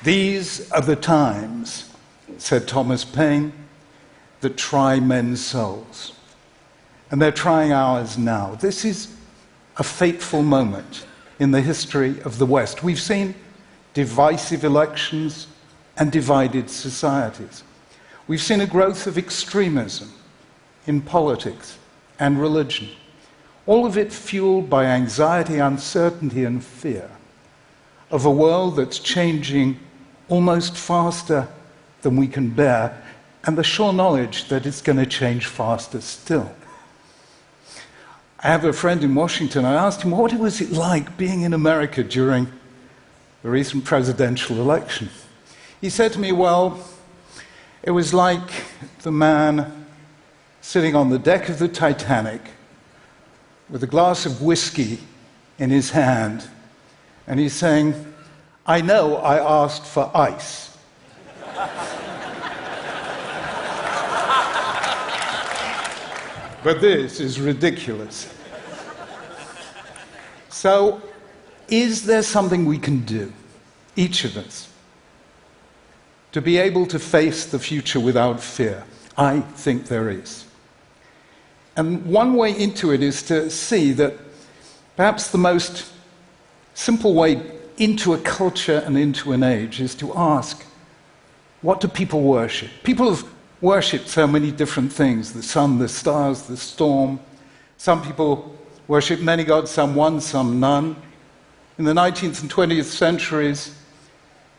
These are the times, said Thomas Paine, that try men's souls. And they're trying ours now. This is a fateful moment in the history of the West. We've seen divisive elections and divided societies. We've seen a growth of extremism in politics and religion, all of it fueled by anxiety, uncertainty, and fear of a world that's changing almost faster than we can bear, and the sure knowledge that it's going to change faster still. I have a friend in Washington. I asked him, what was it like being in America during the recent presidential election? He said to me, well, it was like the man sitting on the deck of the Titanic with a glass of whiskey in his hand, and he's saying, I know I asked for ice. But this is ridiculous. So, is there something we can do, each of us, to be able to face the future without fear? I think there is. And one way into it is to see that perhaps the most simple way into a culture and into an age is to ask, what do people worship? People have worshipped so many different things: the sun, the stars, the storm. Some people worship many gods, some one, some none. In the 19th and 20th centuries,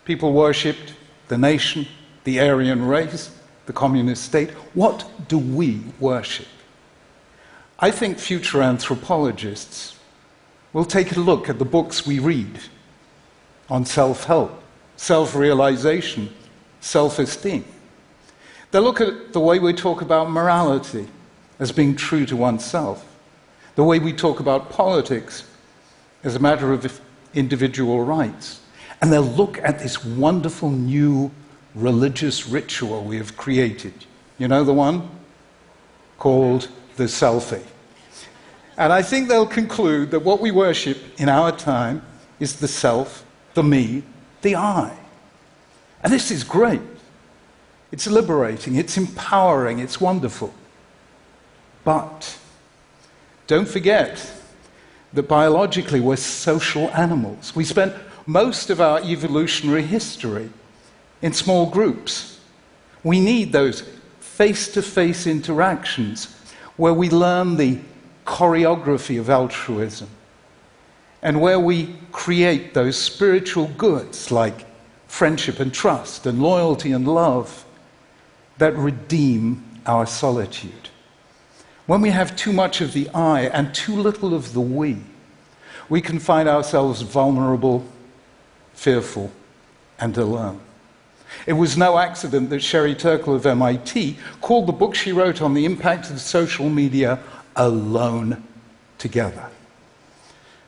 people worshipped the nation, the Aryan race, the communist state. What do we worship? I think future anthropologists will take a look at the books we read on self-help, self-realization, self-esteem. They'll look at the way we talk about morality as being true to oneself, the way we talk about politics as a matter of individual rights. And they'll look at this wonderful new religious ritual we have created. You know the one? Called the selfie. And I think they'll conclude that what we worship in our time is the self, the me, the I. And this is great. It's liberating, it's empowering, it's wonderful. But don't forget that biologically we're social animals. We spent most of our evolutionary history in small groups. We need those face-to-face interactions where we learn the choreography of altruism and where we create those spiritual goods like friendship and trust and loyalty and love that redeem our solitude. When we have too much of the I and too little of the we can find ourselves vulnerable, fearful, and alone. It was no accident that Sherry Turkle of MIT called the book she wrote on the impact of social media Alone Together.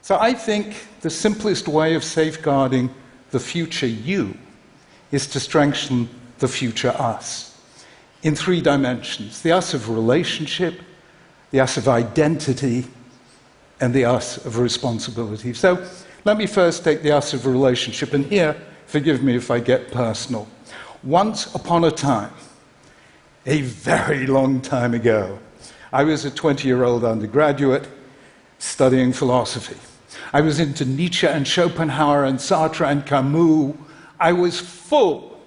So I think the simplest way of safeguarding the future you is to strengthen the future us in 3 dimensions: the us of relationship, the us of identity, and the us of responsibility. So let me first take the us of relationship, and here, forgive me if I get personal. Once upon a time, a very long time ago, I was a 20-year-old undergraduate studying philosophy. I was into Nietzsche and Schopenhauer and Sartre and Camus. I was full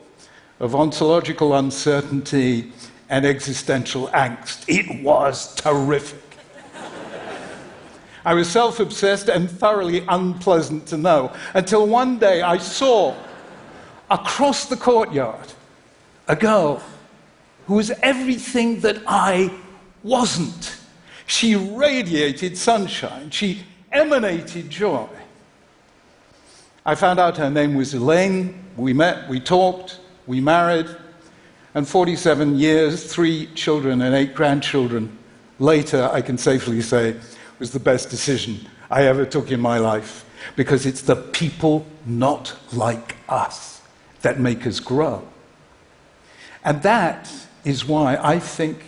of ontological uncertainty and existential angst. It was terrific. I was self-obsessed and thoroughly unpleasant to know, until one day I saw, across the courtyard, a girl who was everything that I wasn't. She radiated sunshine. She emanated joy. I found out her name was Elaine. We met, we talked, we married, and 47 years, 3 children and 8 grandchildren later, I can safely say, was the best decision I ever took in my life, because it's the people not like us that make us grow. And that is why I think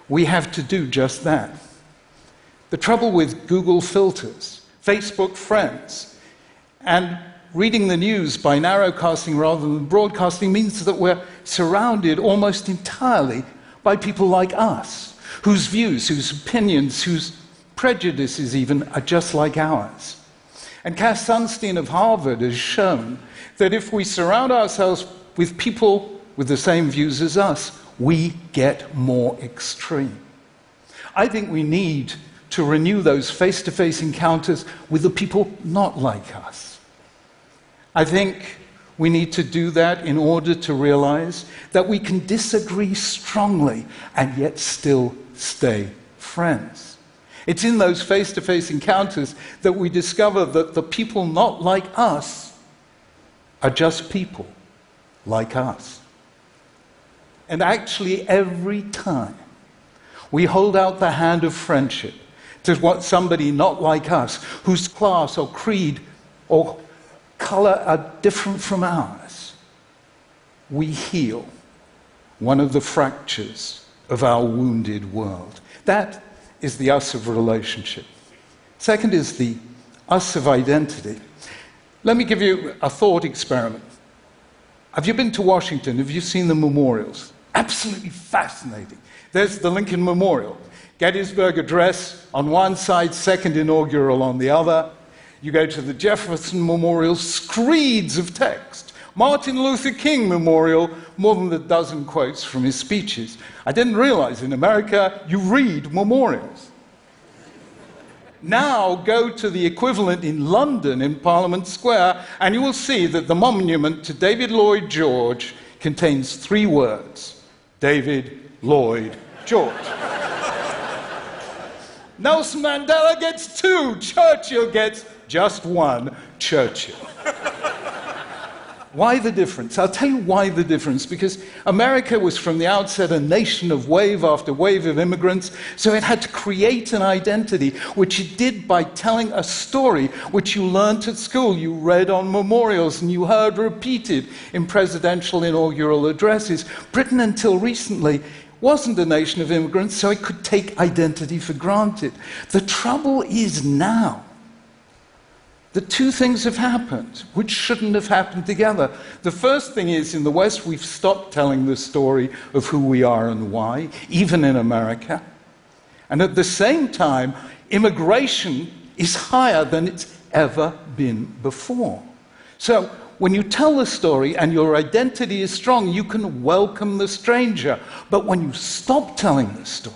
we have to do just that. The trouble with Google filters, Facebook friends, and reading the news by narrowcasting rather than broadcasting means that we're surrounded almost entirely by people like us, whose views, whose opinions, whose prejudices even are just like ours. And Cass Sunstein of Harvard has shown that if we surround ourselves with people with the same views as us, we get more extreme. I think we need to renew those face-to-face encounters with the people not like us. I think we need to do that in order to realize that we can disagree strongly and yet still stay friends. It's in those face-to-face encounters that we discover that the people not like us are just people like us. And actually, every time we hold out the hand of friendship to somebody not like us, whose class or creed or color are different from ours, we heal one of the fractures of our wounded world. That is the us of relationship. Second is the us of identity. Let me give you a thought experiment. Have you been to Washington? Have you seen the memorials? Absolutely fascinating. There's the Lincoln Memorial. Gettysburg Address on one side, second inaugural on the other. You go to the Jefferson Memorial, screeds of text. Martin Luther King Memorial, more than a dozen quotes from his speeches. I didn't realize in America you read memorials. Now go to the equivalent in London in Parliament Square, and you will see that the monument to David Lloyd George contains 3 words. David Lloyd George. Nelson Mandela gets 2. Churchill gets just 1. Churchill. Why the difference? I'll tell you why the difference. Because America was from the outset a nation of wave after wave of immigrants, so it had to create an identity, which it did by telling a story which you learned at school, you read on memorials, and you heard repeated in presidential inaugural addresses. Britain, until recently, wasn't a nation of immigrants, so it could take identity for granted. The trouble is now that 2 things have happened which shouldn't have happened together. The first thing is, in the West, we've stopped telling the story of who we are and why, even in America. And at the same time, immigration is higher than it's ever been before. So when you tell the story and your identity is strong, you can welcome the stranger. But when you stop telling the story,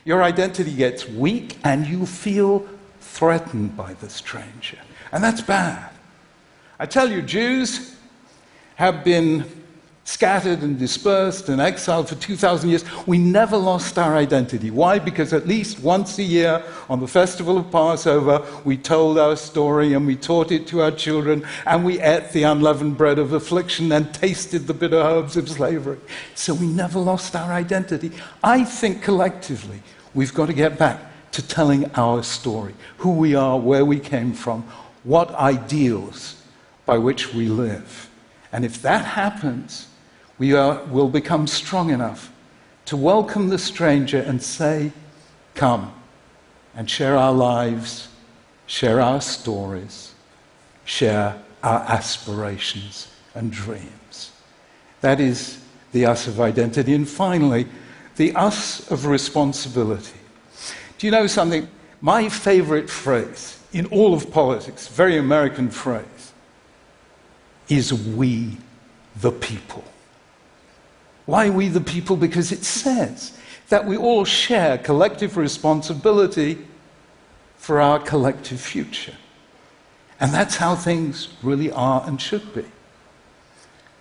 your identity gets weak and you feel threatened by the stranger. And that's bad. I tell you, Jews have been scattered and dispersed and exiled for 2,000 years. We never lost our identity. Why? Because at least once a year on the festival of Passover, we told our story and we taught it to our children, and we ate the unleavened bread of affliction and tasted the bitter herbs of slavery. So we never lost our identity. I think collectively we've got to get back to telling our story, who we are, where we came from, what ideals by which we live. And if that happens, we will become strong enough to welcome the stranger and say, come and share our lives, share our stories, share our aspirations and dreams. That is the us of identity. And finally, the us of responsibility. Do you know something? My favorite phrase in all of politics, very American phrase, is we the people. Why we the people? Because it says that we all share collective responsibility for our collective future. And that's how things really are and should be.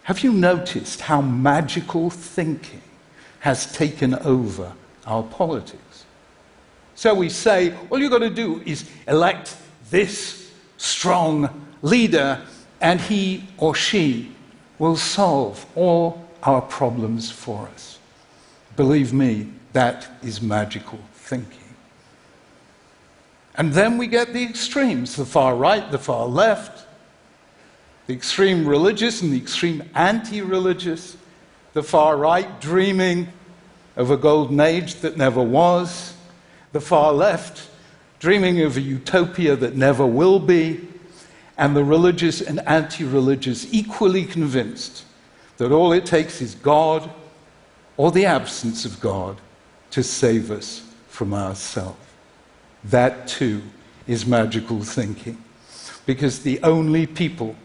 Have you noticed how magical thinking has taken over our politics? So we say, all you've got to do is elect this strong leader, and he or she will solve all our problems for us. Believe me, that is magical thinking. And then we get the extremes, the far right, the far left, the extreme religious and the extreme anti-religious, the far right dreaming of a golden age that never was, the far left dreaming of a utopia that never will be, and the religious and anti-religious equally convinced that all it takes is God or the absence of God to save us from ourselves. That too is magical thinking, because the only people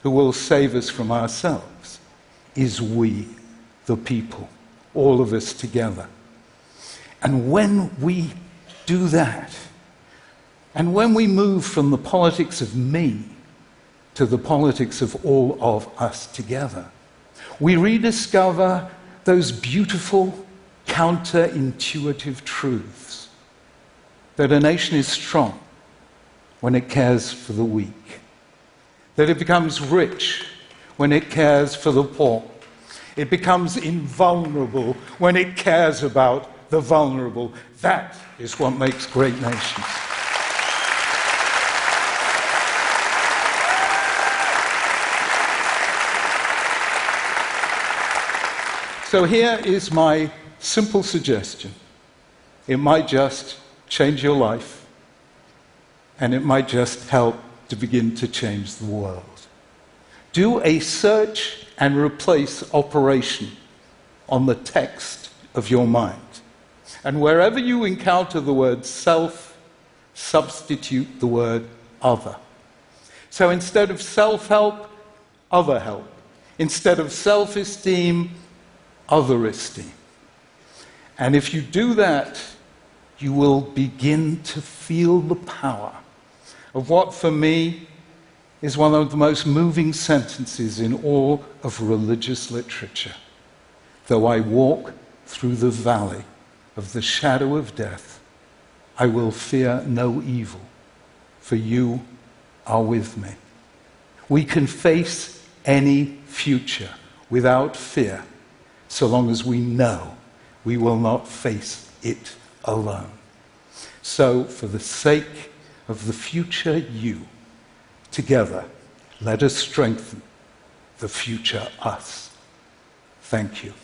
who will save us from ourselves is we, the people, all of us together. And when we do that, and when we move from the politics of me to the politics of all of us together, we rediscover those beautiful, counterintuitive truths that a nation is strong when it cares for the weak, that it becomes rich when it cares for the poor, it becomes invulnerable when it cares about the vulnerable. That is what makes great nations. So here is my simple suggestion. It might just change your life, and it might just help to begin to change the world. Do a search and replace operation on the text of your mind. And wherever you encounter the word self, substitute the word other. So instead of self-help, other help. Instead of self-esteem, other esteem. And if you do that, you will begin to feel the power of what, for me, is one of the most moving sentences in all of religious literature. Though I walk through the valley of the shadow of death, I will fear no evil, for you are with me. We can face any future without fear, so long as we know we will not face it alone. So, for the sake of the future you, together, let us strengthen the future us. Thank you.